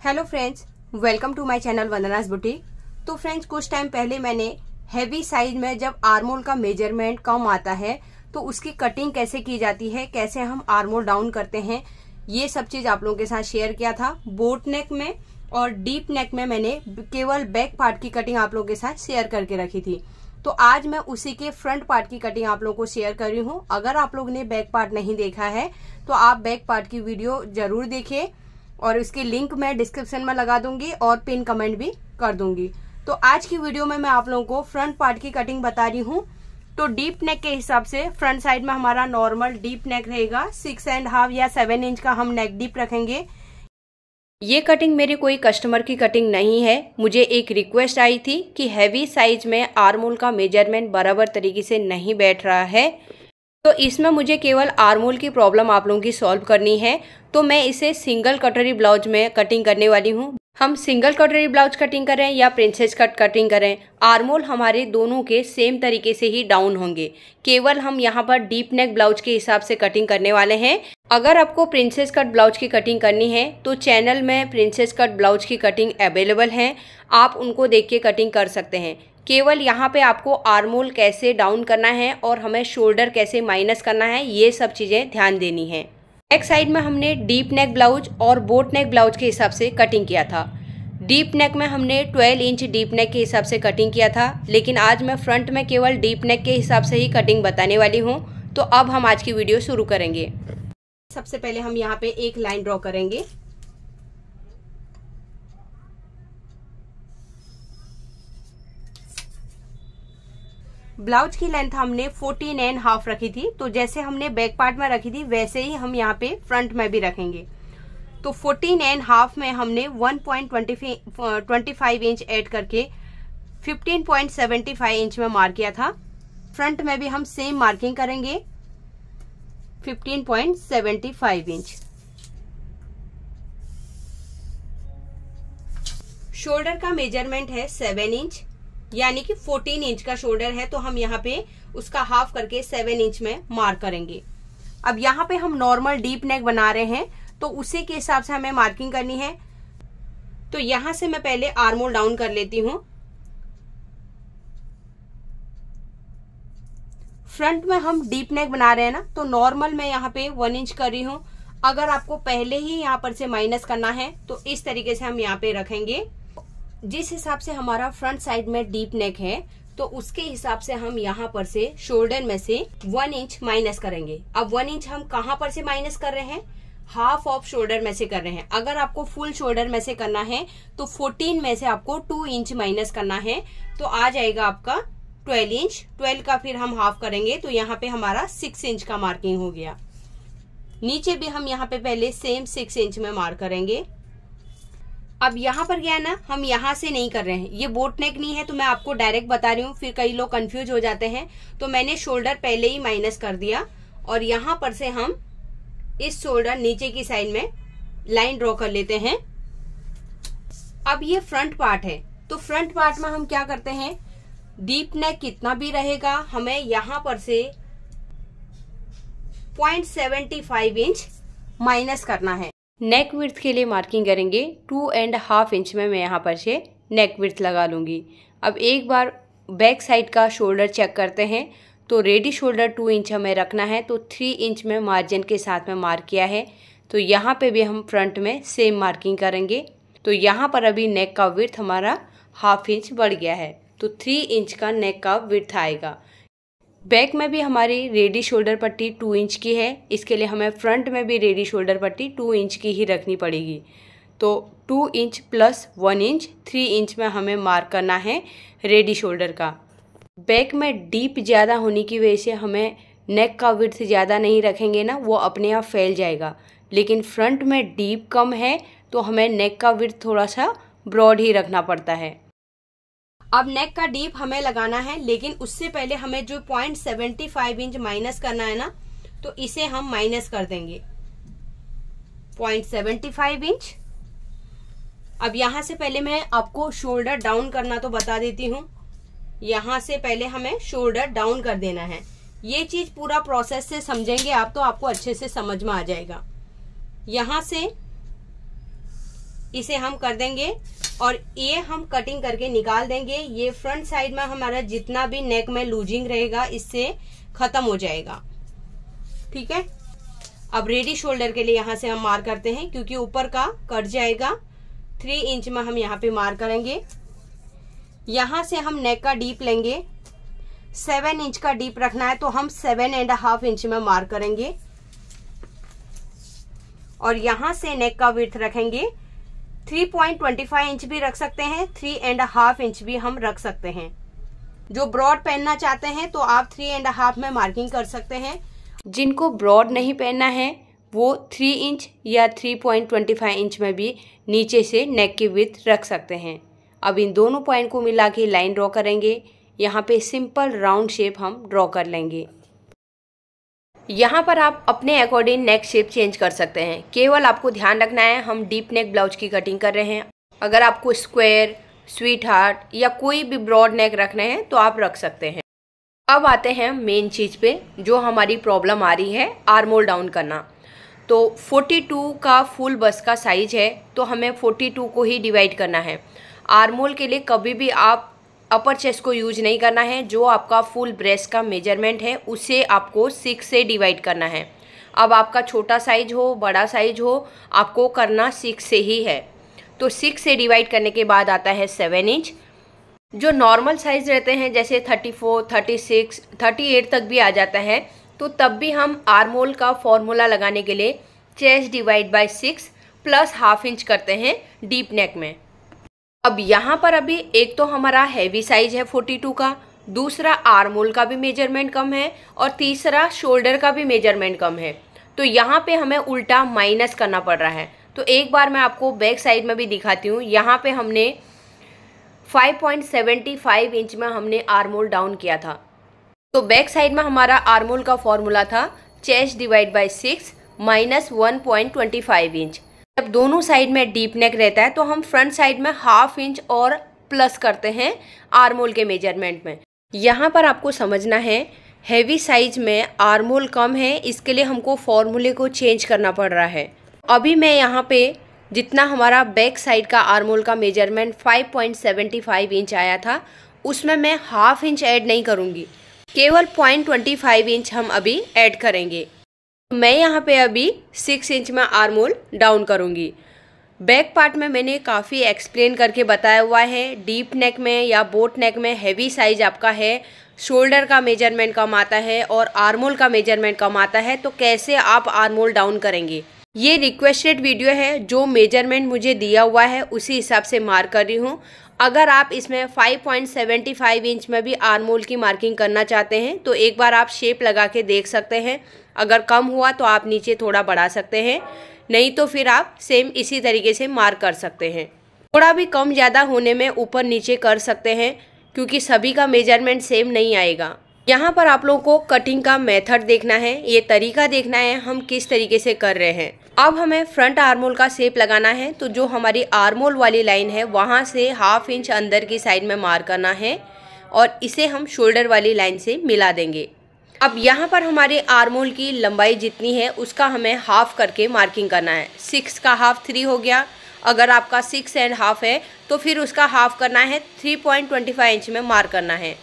Hello friends, welcome to my channel Vandana's boutique. तो friends, कुछ time पहले मैंने हैवी साइज में जब आर्मोल का मेजरमेंट कम आता है तो उसकी कटिंग कैसे की जाती है, कैसे हम आर्मोल डाउन करते हैं, ये सब चीज आप लोगों के साथ शेयर किया था। बोट नेक में और डीप नेक में मैंने केवल बैक पार्ट की कटिंग आप लोगों के साथ शेयर करके रखी थी। तो आज मैं उसी के फ्रंट पार्ट की कटिंग आप लोगों को शेयर कर रही हूँ। अगर आप लोगों ने बैक पार्ट नहीं देखा है तो आप बैक पार्ट की वीडियो जरूर देखिए और इसकी लिंक मैं डिस्क्रिप्शन में लगा दूंगी और पिन कमेंट भी कर दूंगी। तो आज की वीडियो में मैं आप लोगों को फ्रंट पार्ट की कटिंग बता रही हूँ। तो डीप नेक के हिसाब से फ्रंट साइड में हमारा नॉर्मल डीप नेक रहेगा, 6.5 या 7 इंच का हम नेक डीप रखेंगे। ये कटिंग मेरी कोई कस्टमर की कटिंग नहीं है, मुझे एक रिक्वेस्ट आई थी कि हैवी साइज में आर्मोल का मेजरमेंट बराबर तरीके से नहीं बैठ रहा है, तो इसमें मुझे केवल आर्मोल की प्रॉब्लम आप लोगों की सॉल्व करनी है। तो मैं इसे सिंगल कटोरी ब्लाउज में कटिंग करने वाली हूँ। हम सिंगल कटोरी ब्लाउज कटिंग करें या प्रिंसेस कट कटिंग करें, आर्मोल हमारे दोनों के सेम तरीके से ही डाउन होंगे। केवल हम यहाँ पर डीप नेक ब्लाउज के हिसाब से कटिंग करने वाले हैं। अगर आपको प्रिंसेस कट ब्लाउज की कटिंग करनी है तो चैनल में प्रिंसेस कट ब्लाउज की कटिंग अवेलेबल है, आप उनको देख के कटिंग कर सकते हैं। केवल यहाँ पे आपको आर्मोल कैसे डाउन करना है और हमें शोल्डर कैसे माइनस करना है, ये सब चीज़ें ध्यान देनी है। बैक साइड में हमने डीप नेक ब्लाउज और बोट नेक ब्लाउज के हिसाब से कटिंग किया था। डीप नेक में हमने 12 इंच डीप नेक के हिसाब से कटिंग किया था, लेकिन आज मैं फ्रंट में केवल डीप नेक के हिसाब से ही कटिंग बताने वाली हूँ। तो अब हम आज की वीडियो शुरू करेंगे। सबसे पहले हम यहाँ पे एक लाइन ड्रॉ करेंगे। ब्लाउज की लेंथ हमने 14.5 रखी थी, तो जैसे हमने बैक पार्ट में रखी थी वैसे ही हम यहाँ पे फ्रंट में भी रखेंगे। तो 14.5 में हमने 1.25 इंच ऐड करके 15.75 इंच में मार्क किया था। फ्रंट में भी हम सेम मार्किंग करेंगे, 15.75 इंच। शोल्डर का मेजरमेंट है 7 इंच, यानी कि 14 इंच का शोल्डर है, तो हम यहाँ पे उसका हाफ करके 7 इंच में मार्क करेंगे। अब यहाँ पे हम नॉर्मल डीप नेक बना रहे हैं तो उसी के हिसाब से हमें मार्किंग करनी है। तो यहां से मैं पहले आर्मोल डाउन कर लेती हूं। फ्रंट में हम डीप नेक बना रहे हैं ना, तो नॉर्मल मैं यहाँ पे 1 इंच कर रही हूं। अगर आपको पहले ही यहाँ पर से माइनस करना है तो इस तरीके से हम यहाँ पे रखेंगे। जिस हिसाब से हमारा फ्रंट साइड में डीप नेक है तो उसके हिसाब से हम यहाँ पर से शोल्डर में से 1 इंच माइनस करेंगे। अब 1 इंच हम कहाँ पर से माइनस कर रहे हैं? हाफ ऑफ शोल्डर में से कर रहे हैं। अगर आपको फुल शोल्डर में से करना है तो 14 में से आपको 2 इंच माइनस करना है, तो आ जाएगा आपका 12 इंच। 12 का फिर हम हाफ करेंगे तो यहाँ पे हमारा 6 इंच का मार्किंग हो गया। नीचे भी हम यहाँ पे पहले सेम 6 इंच में मार्क करेंगे। अब यहाँ पर क्या है ना, हम यहाँ से नहीं कर रहे हैं, ये बोट नेक नहीं है तो मैं आपको डायरेक्ट बता रही हूँ, फिर कई लोग कंफ्यूज हो जाते हैं। तो मैंने शोल्डर पहले ही माइनस कर दिया और यहाँ पर से हम इस शोल्डर नीचे की साइड में लाइन ड्रॉ कर लेते हैं। अब ये फ्रंट पार्ट है, तो फ्रंट पार्ट में हम क्या करते हैं, डीप नेक कितना भी रहेगा हमें यहाँ पर से 0.75 इंच माइनस करना है। नेक विड्थ के लिए मार्किंग करेंगे 2.5 इंच में मैं यहाँ पर से नेक विड्थ लगा लूंगी। अब एक बार बैक साइड का शोल्डर चेक करते हैं, तो रेडी शोल्डर 2 इंच हमें रखना है, तो 3 इंच में मार्जिन के साथ में मार्क किया है। तो यहाँ पे भी हम फ्रंट में सेम मार्किंग करेंगे। तो यहाँ पर अभी नेक का विड्थ हमारा हाफ इंच बढ़ गया है, तो 3 इंच का नेक का विड्थ आएगा। बैक में भी हमारी रेडी शोल्डर पट्टी 2 इंच की है, इसके लिए हमें फ्रंट में भी रेडी शोल्डर पट्टी 2 इंच की ही रखनी पड़ेगी। तो 2 इंच प्लस 1 इंच 3 इंच में हमें मार्क करना है रेडी शोल्डर का। बैक में डीप ज़्यादा होने की वजह से हमें नेक का विड्थ ज़्यादा नहीं रखेंगे ना, वो अपने आप फैल जाएगा। लेकिन फ्रंट में डीप कम है तो हमें नेक का विड्थ थोड़ा सा ब्रॉड ही रखना पड़ता है। अब नेक का डीप हमें लगाना है, लेकिन उससे पहले हमें जो 0.75 इंच माइनस करना है ना, तो इसे हम माइनस कर देंगे 0.75 इंच। अब यहाँ से पहले मैं आपको शोल्डर डाउन करना तो बता देती हूँ। यहाँ से पहले हमें शोल्डर डाउन कर देना है। ये चीज पूरा प्रोसेस से समझेंगे आप तो आपको अच्छे से समझ में आ जाएगा। यहाँ से इसे हम कर देंगे और ये हम कटिंग करके निकाल देंगे। ये फ्रंट साइड में हमारा जितना भी नेक में लूजिंग रहेगा इससे खत्म हो जाएगा। ठीक है, अब रेडी शोल्डर के लिए यहाँ से हम मार्क करते हैं, क्योंकि ऊपर का कट जाएगा। 3 इंच में हम यहाँ पे मार्क करेंगे। यहाँ से हम नेक का डीप लेंगे। 7 इंच का डीप रखना है तो हम 7.5 इंच में मार्क करेंगे और यहाँ से नेक का विड्थ रखेंगे। 3.25 इंच भी रख सकते हैं, 3.5 इंच भी हम रख सकते हैं। जो ब्रॉड पहनना चाहते हैं तो आप 3.5 में मार्किंग कर सकते हैं। जिनको ब्रॉड नहीं पहनना है वो 3 इंच या 3.25 इंच में भी नीचे से नेक की विड्थ रख सकते हैं। अब इन दोनों पॉइंट को मिला के लाइन ड्रॉ करेंगे। यहाँ पे सिंपल राउंड शेप हम ड्रॉ कर लेंगे। यहाँ पर आप अपने अकॉर्डिंग नेक शेप चेंज कर सकते हैं। केवल आपको ध्यान रखना है हम डीप नेक ब्लाउज की कटिंग कर रहे हैं। अगर आपको स्क्वायर, स्वीट हार्ट या कोई भी ब्रॉड नेक रखने हैं तो आप रख सकते हैं। अब आते हैं मेन चीज़ पे, जो हमारी प्रॉब्लम आ रही है आर्म होल डाउन करना। तो 42 का फुल बस का साइज है तो हमें 42 को ही डिवाइड करना है। आर्म होल के लिए कभी भी आप अपर चेस्ट को यूज नहीं करना है। जो आपका फुल ब्रेस्ट का मेजरमेंट है उसे आपको 6 से डिवाइड करना है। अब आपका छोटा साइज हो, बड़ा साइज हो, आपको करना 6 से ही है। तो 6 से डिवाइड करने के बाद आता है 7 इंच। जो नॉर्मल साइज रहते हैं जैसे 34, 36, 38 तक भी आ जाता है, तो तब भी हम आर्म होल का फॉर्मूला लगाने के लिए chest divide by 6 plus ½ inch करते हैं डीप नेक में। अब यहाँ पर अभी एक तो हमारा हैवी साइज है 42 का, दूसरा आर्म होल का भी मेजरमेंट कम है और तीसरा शोल्डर का भी मेजरमेंट कम है। तो यहाँ पे हमें उल्टा माइनस करना पड़ रहा है। तो एक बार मैं आपको बैक साइड में भी दिखाती हूँ। यहाँ पे हमने 5.75 इंच में हमने आर्म होल डाउन किया था। तो बैक साइड में हमारा आर्म होल का फॉर्मूला था chest divide by 6 minus 1.25 inch. जब दोनों साइड में डीप नेक रहता है तो हम फ्रंट साइड में ½ इंच और प्लस करते हैं आर्म होल के मेजरमेंट में। यहाँ पर आपको समझना है हैवी साइज में आर्म होल कम है, इसके लिए हमको फॉर्मूले को चेंज करना पड़ रहा है। अभी मैं यहाँ पे जितना हमारा बैक साइड का आर्म होल का मेजरमेंट 5.75 इंच आया था उसमें मैं ½ इंच ऐड नहीं करूँगी, केवल 0.25 इंच हम अभी ऐड करेंगे। मैं यहाँ पे अभी 6 इंच में आर्म होल डाउन करूँगी। बैक पार्ट में मैंने काफ़ी एक्सप्लेन करके बताया हुआ है। डीप नेक में या बोट नेक में हैवी साइज आपका है, शोल्डर का मेजरमेंट कम आता है और आर्म होल का मेजरमेंट कम आता है, तो कैसे आप आर्म होल डाउन करेंगे। ये रिक्वेस्टेड वीडियो है, जो मेजरमेंट मुझे दिया हुआ है उसी हिसाब से मार्क कर रही हूँ। अगर आप इसमें 5.75 इंच में भी आर्म होल की मार्किंग करना चाहते हैं तो एक बार आप शेप लगा के देख सकते हैं। अगर कम हुआ तो आप नीचे थोड़ा बढ़ा सकते हैं, नहीं तो फिर आप सेम इसी तरीके से मार्क कर सकते हैं। थोड़ा भी कम ज़्यादा होने में ऊपर नीचे कर सकते हैं, क्योंकि सभी का मेजरमेंट सेम नहीं आएगा। यहाँ पर आप लोगों को कटिंग का मेथड देखना है, ये तरीका देखना है हम किस तरीके से कर रहे हैं। अब हमें फ्रंट आर्म होल का शेप लगाना है, तो जो हमारी आर्म होल वाली लाइन है वहाँ से ½ इंच अंदर की साइड में मार्क करना है और इसे हम शोल्डर वाली लाइन से मिला देंगे। अब यहाँ पर हमारे आर्म होल की लंबाई जितनी है उसका हमें ½ करके मार्किंग करना है। 6 का ½ 3 हो गया। अगर आपका 6.5 है तो फिर उसका ½ करना है, 3.25 इंच में मार्क करना है।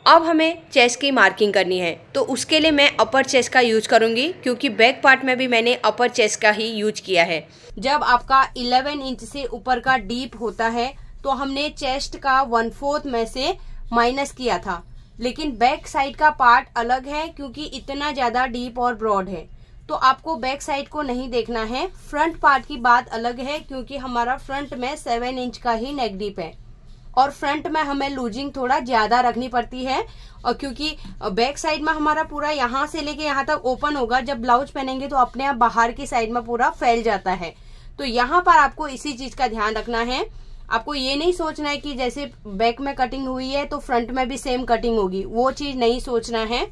अब हमें चेस्ट की मार्किंग करनी है, तो उसके लिए मैं अपर चेस्ट का यूज करूंगी, क्योंकि बैक पार्ट में भी मैंने अपर चेस्ट का ही यूज किया है। जब आपका 11 इंच से ऊपर का डीप होता है तो हमने चेस्ट का 1/4 में से माइनस किया था, लेकिन बैक साइड का पार्ट अलग है क्योंकि इतना ज्यादा डीप और ब्रॉड है, तो आपको बैक साइड को नहीं देखना है। फ्रंट पार्ट की बात अलग है, क्योंकि हमारा फ्रंट में 7 इंच का ही नेक डीप है और फ्रंट में हमें लूजिंग थोड़ा ज्यादा रखनी पड़ती है, और क्योंकि बैक साइड में हमारा पूरा यहाँ से लेके यहाँ तक ओपन होगा, जब ब्लाउज पहनेंगे तो अपने आप बाहर की साइड में पूरा फैल जाता है। तो यहाँ पर आपको इसी चीज का ध्यान रखना है। आपको ये नहीं सोचना है कि जैसे बैक में कटिंग हुई है तो फ्रंट में भी सेम कटिंग होगी, वो चीज नहीं सोचना है।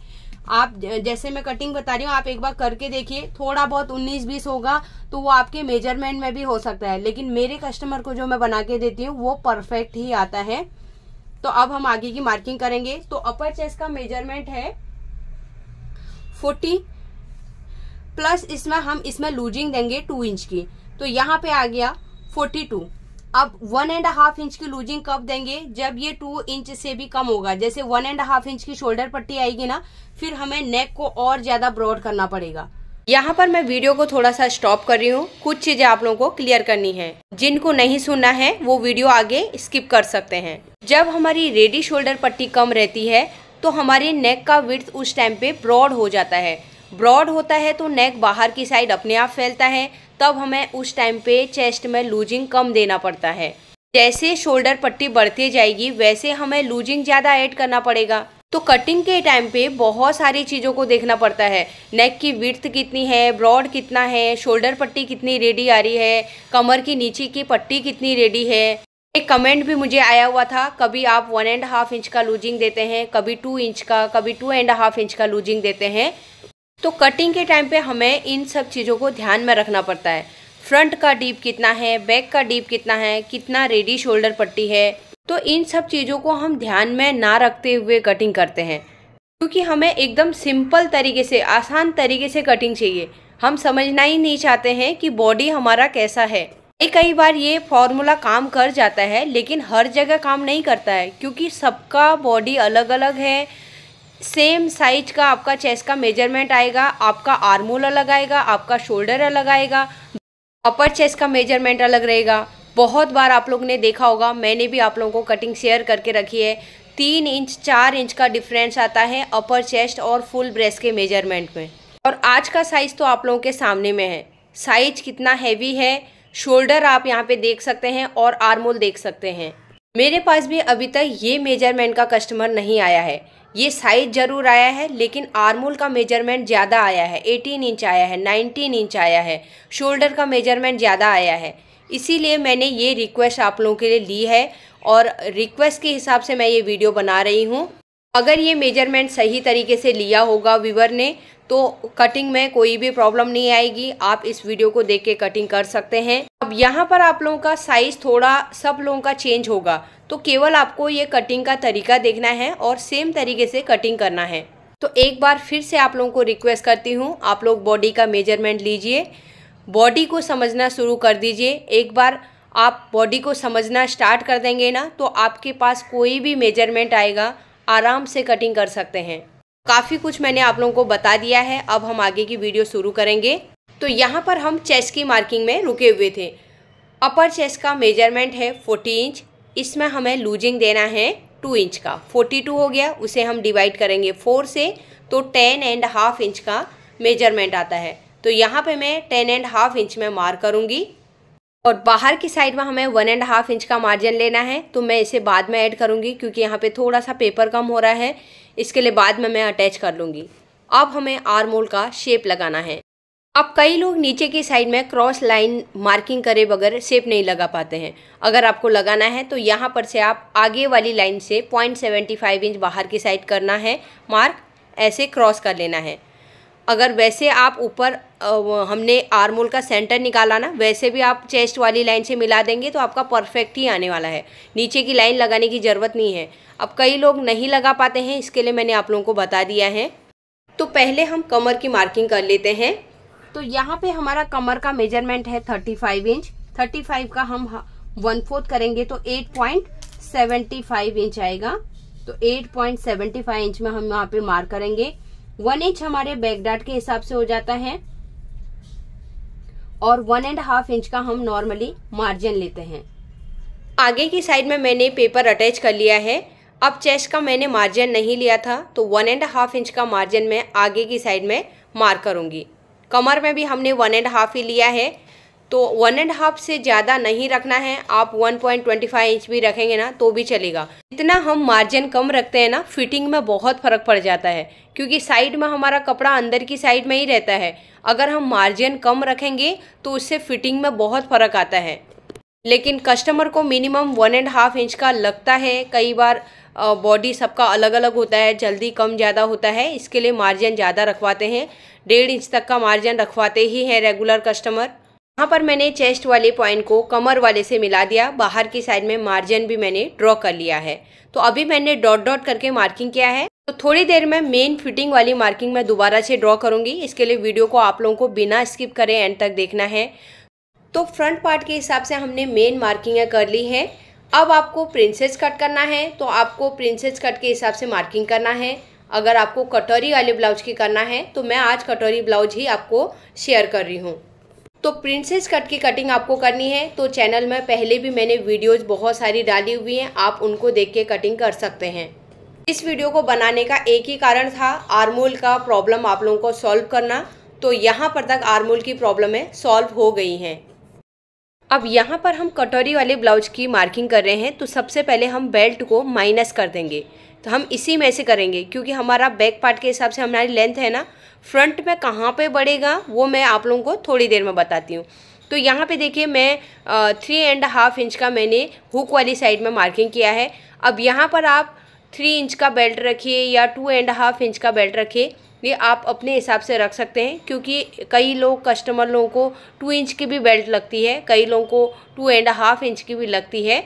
आप जैसे मैं कटिंग बता रही हूँ आप एक बार करके देखिए, थोड़ा बहुत 19-20 होगा तो वो आपके मेजरमेंट में भी हो सकता है, लेकिन मेरे कस्टमर को जो मैं बना के देती हूँ वो परफेक्ट ही आता है। तो अब हम आगे की मार्किंग करेंगे। तो अपर चेस्ट का मेजरमेंट है 40 प्लस इसमें हम इसमें लूजिंग देंगे 2 इंच की, तो यहाँ पे आ गया 42। अब 1.5 इंच की लूजिंग कब देंगे? जब ये 2 इंच से भी कम होगा। जैसे 1.5 इंच की शोल्डर पट्टी आएगी ना, फिर हमें नेक को और ज्यादा ब्रॉड करना पड़ेगा। यहाँ पर मैं वीडियो को थोड़ा सा स्टॉप कर रही हूँ, कुछ चीजें आप लोगों को क्लियर करनी है। जिनको नहीं सुनना है वो वीडियो आगे स्किप कर सकते हैं। जब हमारी रेडी शोल्डर पट्टी कम रहती है तो हमारी नेक का विड्थ उस टाइम पे ब्रॉड हो जाता है। ब्रॉड होता है तो नेक बाहर की साइड अपने आप फैलता है, तब हमें उस टाइम पे चेस्ट में लूजिंग कम देना पड़ता है। जैसे शोल्डर पट्टी बढ़ती जाएगी वैसे हमें लूजिंग ज़्यादा ऐड करना पड़ेगा। तो कटिंग के टाइम पे बहुत सारी चीज़ों को देखना पड़ता है। नेक की विड्थ कितनी है, ब्रॉड कितना है, शोल्डर पट्टी कितनी रेडी आ रही है, कमर की नीचे की पट्टी कितनी रेडी है। एक कमेंट भी मुझे आया हुआ था, कभी आप 1.5 इंच का लूजिंग देते हैं, कभी 2 इंच का, कभी 2.5 इंच का लूजिंग देते हैं। तो कटिंग के टाइम पे हमें इन सब चीज़ों को ध्यान में रखना पड़ता है। फ्रंट का डीप कितना है, बैक का डीप कितना है, कितना रेडी शोल्डर पट्टी है। तो इन सब चीज़ों को हम ध्यान में ना रखते हुए कटिंग करते हैं, क्योंकि हमें एकदम सिंपल तरीके से, आसान तरीके से कटिंग चाहिए। हम समझना ही नहीं चाहते हैं कि बॉडी हमारा कैसा है। कई बार ये फॉर्मूला काम कर जाता है लेकिन हर जगह काम नहीं करता है, क्योंकि सबका बॉडी अलग अलग है। सेम साइज का आपका चेस्ट का मेजरमेंट आएगा, आपका आर्मोल अलग आएगा, आपका शोल्डर अलग आएगा, अपर चेस्ट का मेजरमेंट अलग रहेगा। बहुत बार आप लोग ने देखा होगा, मैंने भी आप लोगों को कटिंग शेयर करके रखी है, 3 इंच 4 इंच का डिफरेंस आता है अपर चेस्ट और फुल ब्रेस्ट के मेजरमेंट में। और आज का साइज़ तो आप लोगों के सामने में है। साइज कितना हैवी है, शोल्डर आप यहाँ पे देख सकते हैं और आर्मोल देख सकते हैं। मेरे पास भी अभी तक ये मेजरमेंट का कस्टमर नहीं आया है। ये साइज ज़रूर आया है लेकिन आर्मोल का मेजरमेंट ज़्यादा आया है, 18 इंच आया है, 19 इंच आया है, शोल्डर का मेजरमेंट ज़्यादा आया है। इसीलिए मैंने ये रिक्वेस्ट आप लोगों के लिए ली है और रिक्वेस्ट के हिसाब से मैं ये वीडियो बना रही हूँ। अगर ये मेजरमेंट सही तरीके से लिया होगा व्यूअर ने तो कटिंग में कोई भी प्रॉब्लम नहीं आएगी। आप इस वीडियो को देख के कटिंग कर सकते हैं। अब यहाँ पर आप लोगों का साइज़ थोड़ा सब लोगों का चेंज होगा, तो केवल आपको ये कटिंग का तरीका देखना है और सेम तरीके से कटिंग करना है। तो एक बार फिर से आप लोगों को रिक्वेस्ट करती हूँ, आप लोग बॉडी का मेजरमेंट लीजिए, बॉडी को समझना शुरू कर दीजिए। एक बार आप बॉडी को समझना स्टार्ट कर देंगे ना तो आपके पास कोई भी मेजरमेंट आएगा, आराम से कटिंग कर सकते हैं। काफ़ी कुछ मैंने आप लोगों को बता दिया है, अब हम आगे की वीडियो शुरू करेंगे। तो यहाँ पर हम चेस्ट की मार्किंग में रुके हुए थे। अपर चेस्ट का मेजरमेंट है 40 इंच, इसमें हमें लूजिंग देना है 2 इंच का। 42 हो गया, उसे हम डिवाइड करेंगे 4 से, तो 10.5 इंच का मेजरमेंट आता है। तो यहाँ पे मैं 10.5 इंच में मार्क करूँगी और बाहर की साइड में हमें 1.5 इंच का मार्जिन लेना है। तो मैं इसे बाद में ऐड करूँगी क्योंकि यहाँ पे थोड़ा सा पेपर कम हो रहा है, इसके लिए बाद में मैं अटैच कर लूँगी। अब हमें आर्मोल का शेप लगाना है। अब कई लोग नीचे की साइड में क्रॉस लाइन मार्किंग करे बगैर शेप नहीं लगा पाते हैं। अगर आपको लगाना है तो यहाँ पर से आप आगे वाली लाइन से 0.75 इंच बाहर की साइड करना है मार्क, ऐसे क्रॉस कर लेना है। अगर वैसे आप ऊपर हमने आर्मोल का सेंटर निकाला ना, वैसे भी आप चेस्ट वाली लाइन से मिला देंगे तो आपका परफेक्ट ही आने वाला है। नीचे की लाइन लगाने की ज़रूरत नहीं है। अब कई लोग नहीं लगा पाते हैं, इसके लिए मैंने आप लोगों को बता दिया है। तो पहले हम कमर की मार्किंग कर लेते हैं। तो यहाँ पे हमारा कमर का मेजरमेंट है 35 इंच। 35 का हम 1/4 करेंगे तो 8.75 इंच आएगा। तो 8.75 इंच में हम यहाँ पे मार्क करेंगे। 1 इंच हमारे बैक डार्ट के हिसाब से हो जाता है और 1.5 इंच का हम नॉर्मली मार्जिन लेते हैं। आगे की साइड में मैंने पेपर अटैच कर लिया है। अब चेस्ट का मैंने मार्जिन नहीं लिया था तो 1.5 इंच का मार्जिन मैं आगे की साइड में मार्क करूंगी। कमर में भी हमने 1.5 ही लिया है, तो 1.5 से ज़्यादा नहीं रखना है। आप 1.25 इंच भी रखेंगे ना तो भी चलेगा। जितना हम मार्जिन कम रखते हैं ना, फिटिंग में बहुत फ़र्क पड़ जाता है, क्योंकि साइड में हमारा कपड़ा अंदर की साइड में ही रहता है। अगर हम मार्जिन कम रखेंगे तो उससे फिटिंग में बहुत फ़र्क आता है। लेकिन कस्टमर को मिनिमम 1.5 इंच का लगता है। कई बार बॉडी सबका अलग अलग होता है, जल्दी कम ज़्यादा होता है, इसके लिए मार्जिन ज़्यादा रखवाते हैं। 1.5 इंच तक का मार्जिन रखवाते ही हैं रेगुलर कस्टमर। यहाँ पर मैंने चेस्ट वाले पॉइंट को कमर वाले से मिला दिया। बाहर की साइड में मार्जिन भी मैंने ड्रॉ कर लिया है। तो अभी मैंने डॉट डॉट करके मार्किंग किया है। तो थोड़ी देर में मेन फिटिंग वाली मार्किंग मैं दोबारा से ड्रॉ करूँगी। इसके लिए वीडियो को आप लोगों को बिना स्किप करे एंड तक देखना है। तो फ्रंट पार्ट के हिसाब से हमने मेन मार्किंग कर ली है। अब आपको प्रिंसेस कट करना है तो आपको प्रिंसेस कट के हिसाब से मार्किंग करना है। अगर आपको कटोरी वाले ब्लाउज की करना है तो मैं आज कटोरी ब्लाउज ही आपको शेयर कर रही हूँ। तो प्रिंसेस कट की कटिंग आपको करनी है तो चैनल में पहले भी मैंने वीडियोस बहुत सारी डाली हुई हैं, आप उनको देख के कटिंग कर सकते हैं। इस वीडियो को बनाने का एक ही कारण था, आर्मोल का प्रॉब्लम आप लोगों को सॉल्व करना। तो यहाँ पर तक आर्मोल की प्रॉब्लमें सॉल्व हो गई हैं। अब यहाँ पर हम कटोरी वाले ब्लाउज की मार्किंग कर रहे हैं तो सबसे पहले हम बेल्ट को माइनस कर देंगे। तो हम इसी में से करेंगे क्योंकि हमारा बैक पार्ट के हिसाब से हमारी लेंथ है ना, फ्रंट में कहाँ पे बढ़ेगा वो मैं आप लोगों को थोड़ी देर में बताती हूँ। तो यहाँ पे देखिए मैं 3.5 इंच का मैंने हुक वाली साइड में मार्किंग किया है। अब यहाँ पर आप 3 इंच का बेल्ट रखिए या 2.5 इंच का बेल्ट रखिए, ये आप अपने हिसाब से रख सकते हैं क्योंकि कई लोग कस्टमर लोगों को 2 इंच की भी बेल्ट लगती है, कई लोगों को 2.5 इंच की भी लगती है।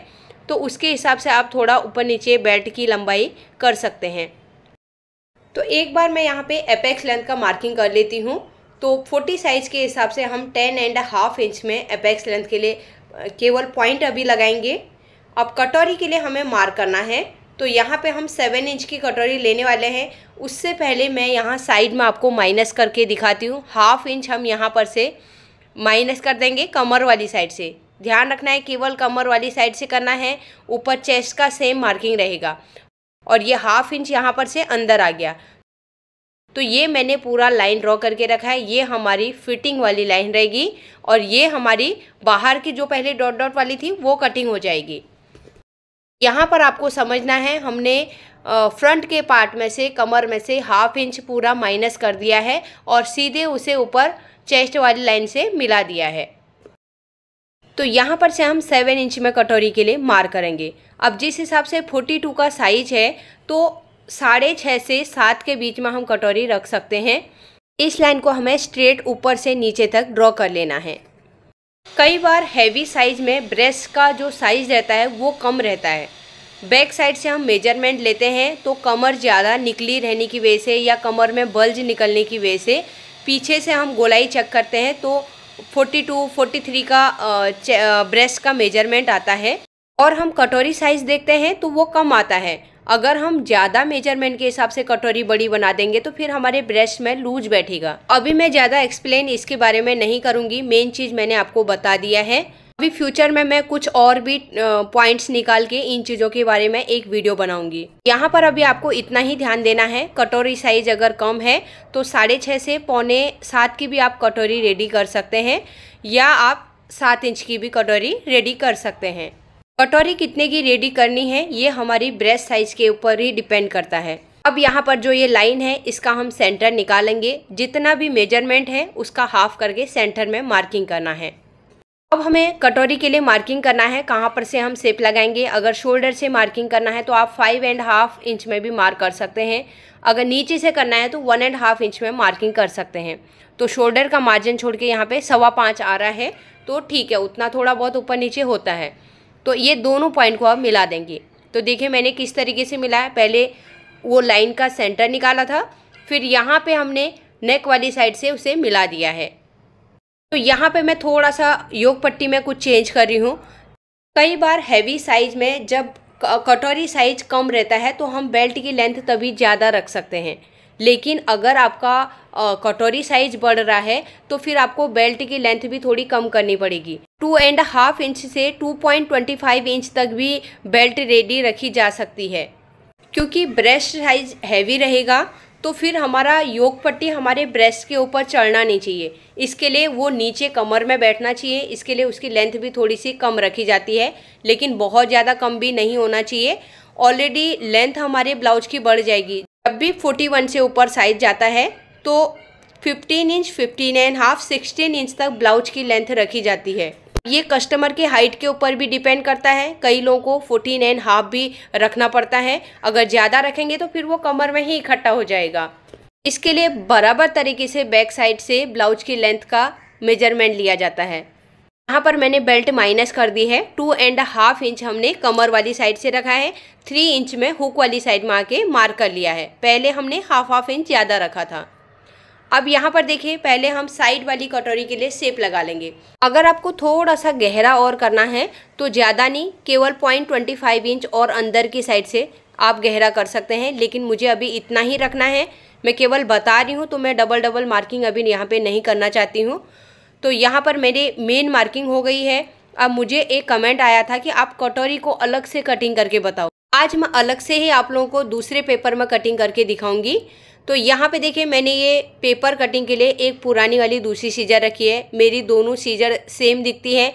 तो उसके हिसाब से आप थोड़ा ऊपर नीचे बेल्ट की लंबाई कर सकते हैं। तो एक बार मैं यहाँ पे एपेक्स लेंथ का मार्किंग कर लेती हूँ। तो 40 साइज़ के हिसाब से हम 10.5 इंच में एपेक्स लेंथ के लिए केवल पॉइंट अभी लगाएंगे। अब कटोरी के लिए हमें मार्क करना है तो यहाँ पे हम 7 इंच की कटोरी लेने वाले हैं। उससे पहले मैं यहाँ साइड में आपको माइनस करके दिखाती हूँ। 1/2 इंच हम यहाँ पर से माइनस कर देंगे कमर वाली साइड से। ध्यान रखना है केवल कमर वाली साइड से करना है, ऊपर चेस्ट का सेम मार्किंग रहेगा। और ये 1/2 इंच यहाँ पर से अंदर आ गया तो ये मैंने पूरा लाइन ड्रॉ करके रखा है। ये हमारी फिटिंग वाली लाइन रहेगी और ये हमारी बाहर की जो पहले डॉट डॉट वाली थी वो कटिंग हो जाएगी। यहाँ पर आपको समझना है हमने फ्रंट के पार्ट में से कमर में से 1/2 इंच पूरा माइनस कर दिया है और सीधे उसे ऊपर चेस्ट वाली लाइन से मिला दिया है। तो यहाँ पर से हम 7 इंच में कटोरी के लिए मार्क करेंगे। अब जिस हिसाब से 42 का साइज है तो 6.5 से 7 के बीच में हम कटोरी रख सकते हैं। इस लाइन को हमें स्ट्रेट ऊपर से नीचे तक ड्रॉ कर लेना है। कई बार हैवी साइज में ब्रेस्ट का जो साइज रहता है वो कम रहता है। बैक साइड से हम मेजरमेंट लेते हैं तो कमर ज़्यादा निकली रहने की वजह से या कमर में बल्ज निकलने की वजह से पीछे से हम गोलाई चेक करते हैं तो 42-43 का ब्रेस्ट का मेजरमेंट आता है और हम कटोरी साइज़ देखते हैं तो वो कम आता है। अगर हम ज़्यादा मेजरमेंट के हिसाब से कटोरी बड़ी बना देंगे तो फिर हमारे ब्रेस्ट में लूज बैठेगा। अभी मैं ज़्यादा एक्सप्लेन इसके बारे में नहीं करूँगी, मेन चीज़ मैंने आपको बता दिया है। अभी फ्यूचर में मैं कुछ और भी पॉइंट्स निकाल के इन चीज़ों के बारे में एक वीडियो बनाऊंगी। यहाँ पर अभी आपको इतना ही ध्यान देना है, कटोरी साइज अगर कम है तो 6.5 से 6.25 की भी आप कटोरी रेडी कर सकते हैं या आप 7 इंच की भी कटोरी रेडी कर सकते हैं। कटोरी कितने की रेडी करनी है ये हमारी ब्रेस्ट साइज के ऊपर ही डिपेंड करता है। अब यहाँ पर जो ये लाइन है इसका हम सेंटर निकालेंगे। जितना भी मेजरमेंट है उसका हाफ करके सेंटर में मार्किंग करना है। अब हमें कटोरी के लिए मार्किंग करना है, कहाँ पर से हम शेप लगाएंगे। अगर शोल्डर से मार्किंग करना है तो आप 5.5 इंच में भी मार्क कर सकते हैं। अगर नीचे से करना है तो 1.5 इंच में मार्किंग कर सकते हैं। तो शोल्डर का मार्जिन छोड़ के यहाँ पे 5.25 आ रहा है तो ठीक है, उतना थोड़ा बहुत ऊपर नीचे होता है। तो ये दोनों पॉइंट को आप मिला देंगे। तो देखिए मैंने किस तरीके से मिलाया, पहले वो लाइन का सेंटर निकाला था, फिर यहाँ पे हमने नेक वाली साइड से उसे मिला दिया है। तो यहाँ पे मैं थोड़ा सा योग पट्टी में कुछ चेंज कर रही हूँ। कई बार हैवी साइज में जब कटोरी साइज कम रहता है तो हम बेल्ट की लेंथ तभी ज़्यादा रख सकते हैं, लेकिन अगर आपका कटोरी साइज बढ़ रहा है तो फिर आपको बेल्ट की लेंथ भी थोड़ी कम करनी पड़ेगी। 2.5 इंच से 2.25 इंच तक भी बेल्ट रेडी रखी जा सकती है। क्योंकि ब्रेस्ट साइज हैवी रहेगा तो फिर हमारा योग पट्टी हमारे ब्रेस्ट के ऊपर चढ़ना नहीं चाहिए, इसके लिए वो नीचे कमर में बैठना चाहिए। इसके लिए उसकी लेंथ भी थोड़ी सी कम रखी जाती है, लेकिन बहुत ज़्यादा कम भी नहीं होना चाहिए। ऑलरेडी लेंथ हमारे ब्लाउज की बढ़ जाएगी। जब भी 41 से ऊपर साइज जाता है तो 15 इंच, 15.5, 16 इंच तक ब्लाउज की लेंथ रखी जाती है। ये कस्टमर के हाइट के ऊपर भी डिपेंड करता है। कई लोगों को 14.5 भी रखना पड़ता है। अगर ज़्यादा रखेंगे तो फिर वो कमर में ही इकट्ठा हो जाएगा। इसके लिए बराबर तरीके से बैक साइड से ब्लाउज की लेंथ का मेजरमेंट लिया जाता है। यहाँ पर मैंने बेल्ट माइनस कर दी है। 2.5 इंच हमने कमर वाली साइड से रखा है, 3 इंच में हुक वाली साइड में आके मार्क कर लिया है। पहले हमने हाफ इंच ज़्यादा रखा था। अब यहाँ पर देखिए, पहले हम साइड वाली कटोरी के लिए शेप लगा लेंगे। अगर आपको थोड़ा सा गहरा और करना है तो ज़्यादा नहीं, केवल 0.25 इंच और अंदर की साइड से आप गहरा कर सकते हैं, लेकिन मुझे अभी इतना ही रखना है। मैं केवल बता रही हूँ, तो मैं डबल मार्किंग अभी यहाँ पे नहीं करना चाहती हूँ। तो यहाँ पर मेरी मेन मार्किंग हो गई है। अब मुझे एक कमेंट आया था कि आप कटोरी को अलग से कटिंग करके बताओ। आज मैं अलग से ही आप लोगों को दूसरे पेपर में कटिंग करके दिखाऊंगी। तो यहाँ पे देखिए, मैंने ये पेपर कटिंग के लिए एक पुरानी वाली दूसरी सीजर रखी है। मेरी दोनों सीजर सेम दिखती है,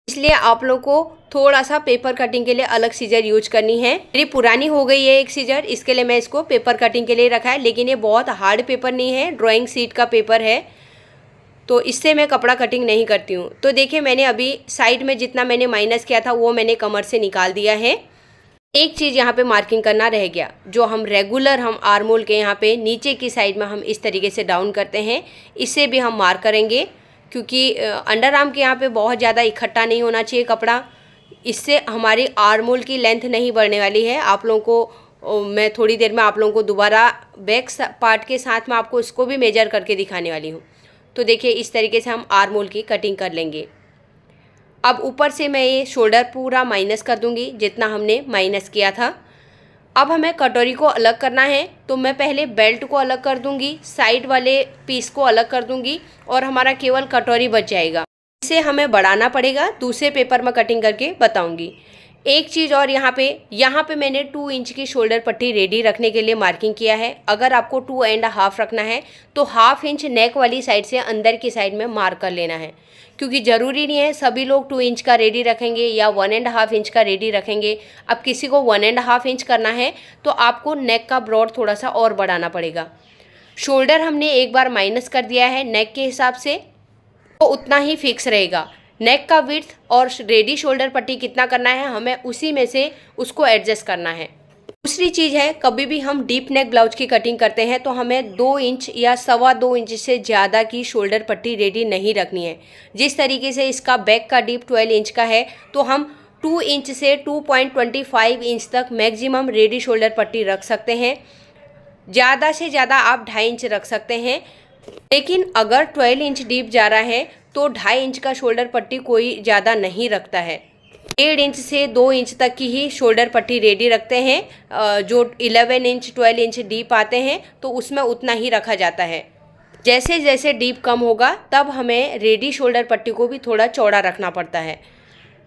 इसलिए आप लोगों को थोड़ा सा पेपर कटिंग के लिए अलग सीजर यूज करनी है। मेरी पुरानी हो गई है एक सीजर, इसके लिए मैं इसको पेपर कटिंग के लिए रखा है। लेकिन ये बहुत हार्ड पेपर नहीं है, ड्राइंग शीट का पेपर है, तो इससे मैं कपड़ा कटिंग नहीं करती हूँ। तो देखिए, मैंने अभी साइड में जितना मैंने माइनस किया था वो मैंने कमर से निकाल दिया है। एक चीज़ यहाँ पे मार्किंग करना रह गया, जो हम रेगुलर हम आर्म होल के यहाँ पे नीचे की साइड में हम इस तरीके से डाउन करते हैं, इससे भी हम मार्क करेंगे, क्योंकि अंडर आर्म के यहाँ पे बहुत ज़्यादा इकट्ठा नहीं होना चाहिए कपड़ा। इससे हमारी आर्म होल की लेंथ नहीं बढ़ने वाली है। आप लोगों को मैं थोड़ी देर में आप लोगों को दोबारा बैक पार्ट के साथ में आपको इसको भी मेजर करके दिखाने वाली हूँ। तो देखिए, इस तरीके से हम आर्म होल की कटिंग कर लेंगे। अब ऊपर से मैं ये शोल्डर पूरा माइनस कर दूंगी, जितना हमने माइनस किया था। अब हमें कटोरी को अलग करना है, तो मैं पहले बेल्ट को अलग कर दूंगी, साइड वाले पीस को अलग कर दूंगी और हमारा केवल कटोरी बच जाएगा। इसे हमें बढ़ाना पड़ेगा, दूसरे पेपर में कटिंग करके बताऊंगी। एक चीज़ और, यहाँ पे मैंने 2 इंच की शोल्डर पट्टी रेडी रखने के लिए मार्किंग किया है। अगर आपको 2.5 रखना है तो 1/2 इंच नेक वाली साइड से अंदर की साइड में मार्क कर लेना है, क्योंकि ज़रूरी नहीं है सभी लोग 2 इंच का रेडी रखेंगे या 1.5 इंच का रेडी रखेंगे। अब किसी को 1.5 इंच करना है तो आपको नेक का ब्रॉड थोड़ा सा और बढ़ाना पड़ेगा। शोल्डर हमने एक बार माइनस कर दिया है नेक के हिसाब से, तो उतना ही फिक्स रहेगा। नेक का विड्थ और रेडी शोल्डर पट्टी कितना करना है, हमें उसी में से उसको एडजस्ट करना है। दूसरी चीज़ है, कभी भी हम डीप नेक ब्लाउज की कटिंग करते हैं तो हमें 2 इंच या 2.25 इंच से ज़्यादा की शोल्डर पट्टी रेडी नहीं रखनी है। जिस तरीके से इसका बैक का डीप 12 इंच का है, तो हम 2 इंच से 2.25 इंच तक मैक्सिमम रेडी शोल्डर पट्टी रख सकते हैं। ज़्यादा से ज़्यादा आप 2.5 इंच रख सकते हैं। लेकिन अगर 12 इंच डीप जा रहा है तो 2.5 इंच का शोल्डर पट्टी कोई ज़्यादा नहीं रखता है। 1.5 इंच से 2 इंच तक की ही शोल्डर पट्टी रेडी रखते हैं। जो 11 इंच 12 इंच डीप आते हैं तो उसमें उतना ही रखा जाता है। जैसे जैसे डीप कम होगा तब हमें रेडी शोल्डर पट्टी को भी थोड़ा चौड़ा रखना पड़ता है।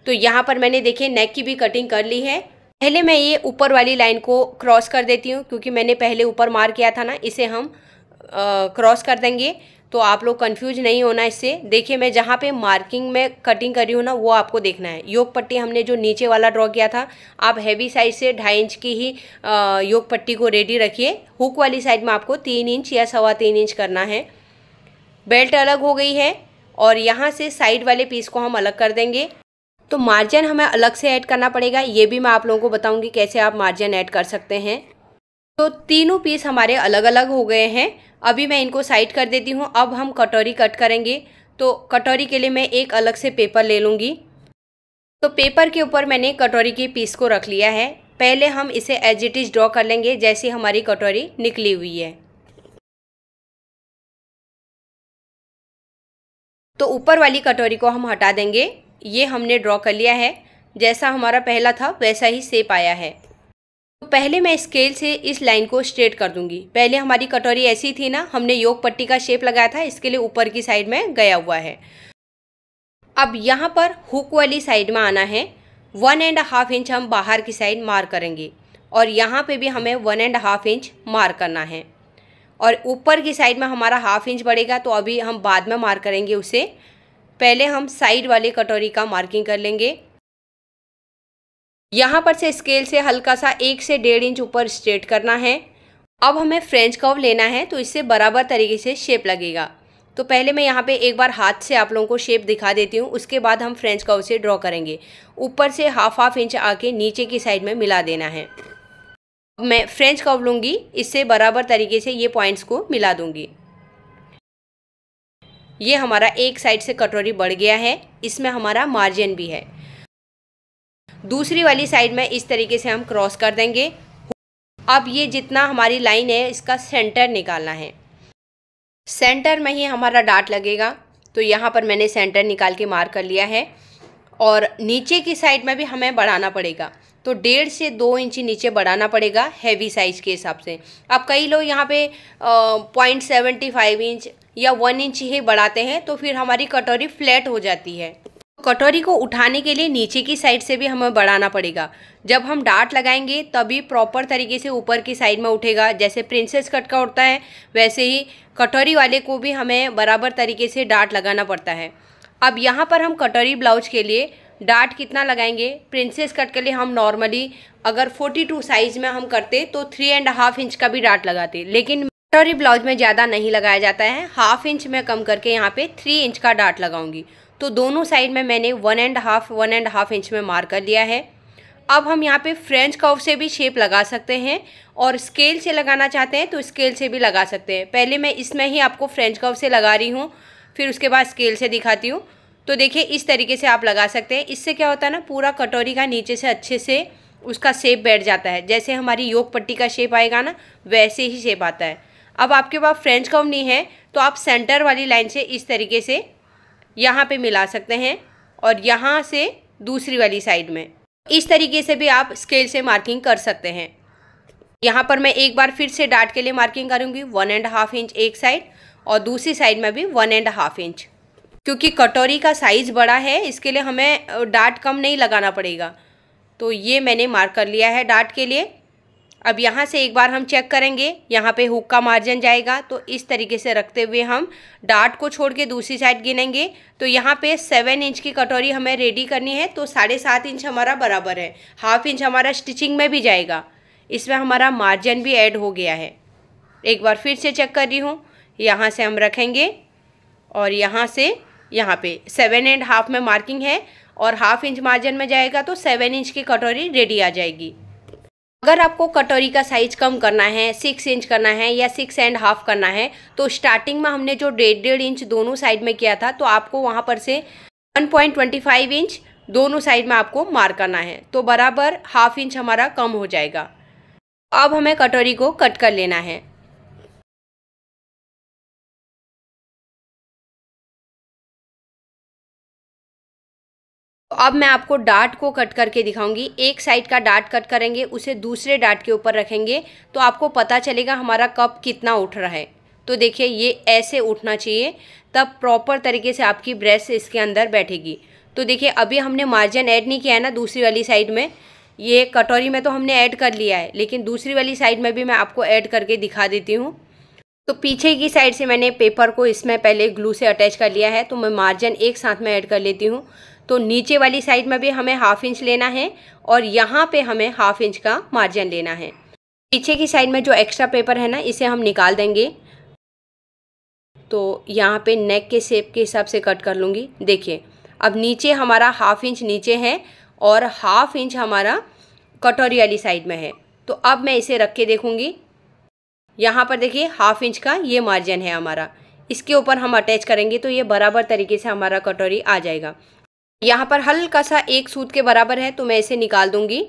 तो यहाँ पर मैंने देखिए नेक की भी कटिंग कर ली है। पहले मैं ये ऊपर वाली लाइन को क्रॉस कर देती हूँ, क्योंकि मैंने पहले ऊपर मार्क किया था ना, इसे हम क्रॉस कर देंगे, तो आप लोग कंफ्यूज नहीं होना इससे। देखिए, मैं जहाँ पे मार्किंग में कटिंग करी हूँ ना, वो आपको देखना है। योक पट्टी हमने जो नीचे वाला ड्रॉ किया था, आप हैवी साइज से 2.5 इंच की ही योक पट्टी को रेडी रखिए। हुक वाली साइड में आपको 3 इंच या 3.25 इंच करना है। बेल्ट अलग हो गई है और यहाँ से साइड वाले पीस को हम अलग कर देंगे। तो मार्जिन हमें अलग से ऐड करना पड़ेगा, ये भी मैं आप लोगों को बताऊँगी कैसे आप मार्जिन ऐड कर सकते हैं। तो तीनों पीस हमारे अलग अलग हो गए हैं। अभी मैं इनको साइड कर देती हूँ। अब हम कटोरी कट करेंगे, तो कटोरी के लिए मैं एक अलग से पेपर ले लूँगी। तो पेपर के ऊपर मैंने कटोरी की पीस को रख लिया है। पहले हम इसे एज इट इज ड्रॉ कर लेंगे जैसी हमारी कटोरी निकली हुई है। तो ऊपर वाली कटोरी को हम हटा देंगे। ये हमने ड्रॉ कर लिया है, जैसा हमारा पहला था वैसा ही शेप आया है। तो पहले मैं स्केल से इस लाइन को स्ट्रेट कर दूंगी। पहले हमारी कटोरी ऐसी थी ना, हमने योक पट्टी का शेप लगाया था, इसके लिए ऊपर की साइड में गया हुआ है। अब यहाँ पर हुक वाली साइड में आना है। 1.5 इंच हम बाहर की साइड मार्क करेंगे और यहाँ पे भी हमें 1.5 इंच मार्क करना है। और ऊपर की साइड में हमारा 1/2 इंच बढ़ेगा, तो अभी हम बाद में मार्क करेंगे उसे। पहले हम साइड वाले कटोरी का मार्किंग कर लेंगे। यहाँ पर से स्केल से हल्का सा 1 से 1.5 इंच ऊपर स्ट्रेट करना है। अब हमें फ्रेंच कर्व लेना है, तो इससे बराबर तरीके से शेप लगेगा। तो पहले मैं यहाँ पे एक बार हाथ से आप लोगों को शेप दिखा देती हूँ, उसके बाद हम फ्रेंच कर्व से ड्रॉ करेंगे। ऊपर से 1/2 इंच आके नीचे की साइड में मिला देना है। मैं फ्रेंच कर्व लूँगी, इससे बराबर तरीके से ये पॉइंट्स को मिला दूँगी। ये हमारा एक साइड से कटोरी बढ़ गया है, इसमें हमारा मार्जिन भी है। दूसरी वाली साइड में इस तरीके से हम क्रॉस कर देंगे। अब ये जितना हमारी लाइन है इसका सेंटर निकालना है। सेंटर में ही हमारा डाट लगेगा। तो यहाँ पर मैंने सेंटर निकाल के मार्क कर लिया है और नीचे की साइड में भी हमें बढ़ाना पड़ेगा। तो 1.5 से 2 इंच नीचे बढ़ाना पड़ेगा हैवी साइज़ के हिसाब से। अब कई लोग यहाँ पे 0.75 इंच या 1 इंच ही बढ़ाते हैं, तो फिर हमारी कटोरी फ्लैट हो जाती है। कटोरी को उठाने के लिए नीचे की साइड से भी हमें बढ़ाना पड़ेगा। जब हम डाट लगाएंगे तभी प्रॉपर तरीके से ऊपर की साइड में उठेगा। जैसे प्रिंसेस कट का उठता है वैसे ही कटोरी वाले को भी हमें बराबर तरीके से डाट लगाना पड़ता है। अब यहाँ पर हम कटोरी ब्लाउज के लिए डाट कितना लगाएंगे? प्रिंसेस कट के लिए हम नॉर्मली अगर 42 साइज़ में हम करते तो 3.5 इंच का भी डाट लगाते, लेकिन कटोरी ब्लाउज में ज़्यादा नहीं लगाया जाता है। 1/2 इंच में कम करके यहाँ पे 3 इंच का डाट लगाऊंगी। तो दोनों साइड में मैंने 1.5 इंच में मार्क कर लिया है। अब हम यहाँ पे फ्रेंच कर्व से भी शेप लगा सकते हैं और स्केल से लगाना चाहते हैं तो स्केल से भी लगा सकते हैं। पहले मैं इसमें ही आपको फ्रेंच कर्व से लगा रही हूँ, फिर उसके बाद स्केल से दिखाती हूँ। तो देखिए इस तरीके से आप लगा सकते हैं। इससे क्या होता है ना, पूरा कटोरी का नीचे से अच्छे से उसका शेप बैठ जाता है। जैसे हमारी योग पट्टी का शेप आएगा ना, वैसे ही शेप आता है। अब आपके पास फ्रेंच कर्व नहीं है तो आप सेंटर वाली लाइन से इस तरीके से यहाँ पे मिला सकते हैं और यहाँ से दूसरी वाली साइड में इस तरीके से भी आप स्केल से मार्किंग कर सकते हैं। यहाँ पर मैं एक बार फिर से डाट के लिए मार्किंग करूँगी 1.5 इंच एक साइड और दूसरी साइड में भी 1.5 इंच। क्योंकि कटोरी का साइज़ बड़ा है इसके लिए हमें डाट कम नहीं लगाना पड़ेगा। तो ये मैंने मार्क कर लिया है डाट के लिए। अब यहाँ से एक बार हम चेक करेंगे, यहाँ पे हुक का मार्जिन जाएगा तो इस तरीके से रखते हुए हम डाट को छोड़ के दूसरी साइड गिनेंगे। तो यहाँ पे 7 इंच की कटोरी हमें रेडी करनी है, तो 7.5 इंच हमारा बराबर है। 1/2 इंच हमारा स्टिचिंग में भी जाएगा, इसमें हमारा मार्जिन भी ऐड हो गया है। एक बार फिर से चेक कर रही हूँ, यहाँ से हम रखेंगे और यहाँ से यहाँ पे 7.5 में मार्किंग है और 1/2 इंच मार्जिन में जाएगा तो 7 इंच की कटोरी रेडी आ जाएगी। अगर आपको कटोरी का साइज कम करना है, 6 इंच करना है या 6.5 करना है, तो स्टार्टिंग में हमने जो 1.5 इंच दोनों साइड में किया था, तो आपको वहाँ पर से 1.25 इंच दोनों साइड में आपको मार्क करना है। तो बराबर 1/2 इंच हमारा कम हो जाएगा। अब हमें कटोरी को कट कर लेना है। अब मैं आपको डाट को कट करके दिखाऊंगी। एक साइड का डाट कट करेंगे, उसे दूसरे डाट के ऊपर रखेंगे तो आपको पता चलेगा हमारा कप कितना उठ रहा है। तो देखिए ये ऐसे उठना चाहिए, तब प्रॉपर तरीके से आपकी ब्रेस्ट इसके अंदर बैठेगी। तो देखिए अभी हमने मार्जिन ऐड नहीं किया है ना दूसरी वाली साइड में, ये कटोरी में तो हमने ऐड कर लिया है, लेकिन दूसरी वाली साइड में भी मैं आपको ऐड करके दिखा देती हूँ। तो पीछे की साइड से मैंने पेपर को इसमें पहले ग्लू से अटैच कर लिया है, तो मैं मार्जिन एक साथ में ऐड कर लेती हूँ। तो नीचे वाली साइड में भी हमें 1/2 इंच लेना है और यहाँ पे हमें 1/2 इंच का मार्जिन लेना है। पीछे की साइड में जो एक्स्ट्रा पेपर है ना, इसे हम निकाल देंगे। तो यहाँ पे नेक के शेप के हिसाब से कट कर लूँगी। देखिए अब नीचे हमारा 1/2 इंच नीचे है और 1/2 इंच हमारा कटोरी वाली साइड में है। तो अब मैं इसे रख के देखूँगी। यहाँ पर देखिए 1/2 इंच का ये मार्जिन है हमारा, इसके ऊपर हम अटैच करेंगे तो ये बराबर तरीके से हमारा कटोरी आ जाएगा। यहाँ पर हल्का सा एक सूत के बराबर है तो मैं इसे निकाल दूंगी।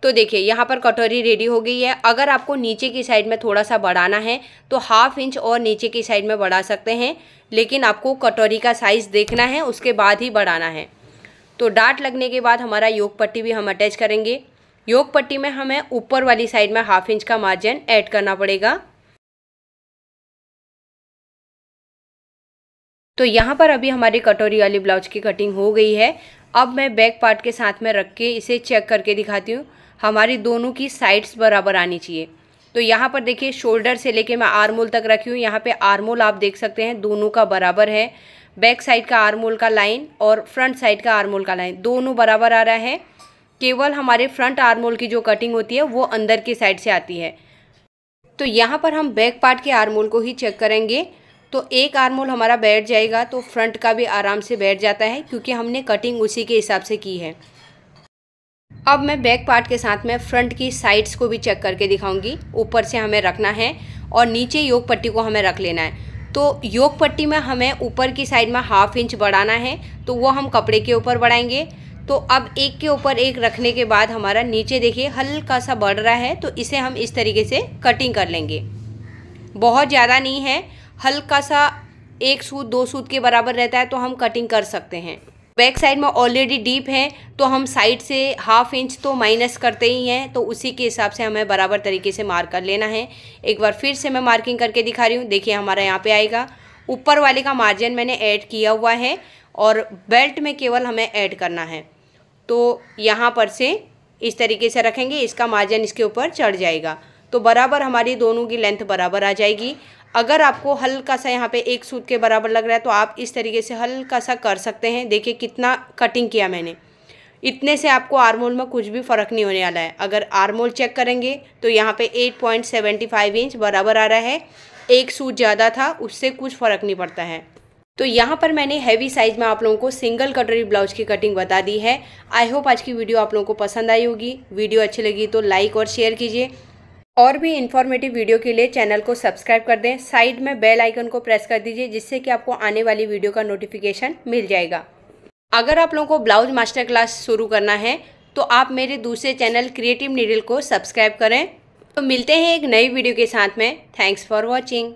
तो देखिए यहाँ पर कटोरी रेडी हो गई है। अगर आपको नीचे की साइड में थोड़ा सा बढ़ाना है तो 1/2 इंच और नीचे की साइड में बढ़ा सकते हैं, लेकिन आपको कटोरी का साइज़ देखना है, उसके बाद ही बढ़ाना है। तो डाट लगने के बाद हमारा योग पट्टी भी हम अटैच करेंगे। योग पट्टी में हमें ऊपर वाली साइड में 1/2 इंच का मार्जिन ऐड करना पड़ेगा। तो यहाँ पर अभी हमारी कटोरी वाली ब्लाउज की कटिंग हो गई है। अब मैं बैक पार्ट के साथ में रख के इसे चेक करके दिखाती हूँ। हमारी दोनों की साइड्स बराबर आनी चाहिए। तो यहाँ पर देखिए शोल्डर से लेके मैं आर्म होल तक रखी हूँ। यहाँ पे आर्म होल आप देख सकते हैं दोनों का बराबर है। बैक साइड का आर्म होल का लाइन और फ्रंट साइड का आर्म होल का लाइन दोनों बराबर आ रहा है। केवल हमारे फ्रंट आर्म होल की जो कटिंग होती है वो अंदर की साइड से आती है। तो यहाँ पर हम बैक पार्ट के आर्म होल को ही चेक करेंगे। तो एक आर्म होल हमारा बैठ जाएगा तो फ्रंट का भी आराम से बैठ जाता है, क्योंकि हमने कटिंग उसी के हिसाब से की है। अब मैं बैक पार्ट के साथ में फ्रंट की साइड्स को भी चेक करके दिखाऊंगी। ऊपर से हमें रखना है और नीचे योग पट्टी को हमें रख लेना है। तो योग पट्टी में हमें ऊपर की साइड में 1/2 इंच बढ़ाना है, तो वो हम कपड़े के ऊपर बढ़ाएंगे। तो अब एक के ऊपर एक रखने के बाद हमारा नीचे देखिए हल्का सा बढ़ रहा है, तो इसे हम इस तरीके से कटिंग कर लेंगे। बहुत ज़्यादा नहीं है, हल्का सा 1 सूत 2 सूत के बराबर रहता है तो हम कटिंग कर सकते हैं। बैक साइड में ऑलरेडी डीप है तो हम साइड से 1/2 इंच तो माइनस करते ही हैं, तो उसी के हिसाब से हमें बराबर तरीके से मार्क कर लेना है। एक बार फिर से मैं मार्किंग करके दिखा रही हूँ। देखिए हमारा यहाँ पे आएगा, ऊपर वाले का मार्जिन मैंने ऐड किया हुआ है और बेल्ट में केवल हमें ऐड करना है। तो यहाँ पर से इस तरीके से रखेंगे, इसका मार्जिन इसके ऊपर चढ़ जाएगा तो बराबर हमारी दोनों की लेंथ बराबर आ जाएगी। अगर आपको हल्का सा यहाँ पे 1 सूत के बराबर लग रहा है तो आप इस तरीके से हल्का सा कर सकते हैं। देखिए कितना कटिंग किया मैंने, इतने से आपको आर्मोल में कुछ भी फ़र्क नहीं होने वाला है। अगर आर्मोल चेक करेंगे तो यहाँ पे 8.75 इंच बराबर आ रहा है, 1 सूत ज़्यादा था उससे कुछ फ़र्क नहीं पड़ता है। तो यहाँ पर मैंने हैवी साइज़ में आप लोगों को सिंगल कटोरी ब्लाउज की कटिंग बता दी है। आई होप आज की वीडियो आप लोगों को पसंद आई होगी। वीडियो अच्छी लगी तो लाइक और शेयर कीजिए। और भी इन्फॉर्मेटिव वीडियो के लिए चैनल को सब्सक्राइब कर दें। साइड में बेल आइकन को प्रेस कर दीजिए जिससे कि आपको आने वाली वीडियो का नोटिफिकेशन मिल जाएगा। अगर आप लोगों को ब्लाउज मास्टर क्लास शुरू करना है तो आप मेरे दूसरे चैनल क्रिएटिव नीडल को सब्सक्राइब करें। तो मिलते हैं एक नई वीडियो के साथ में। Thanks for watching.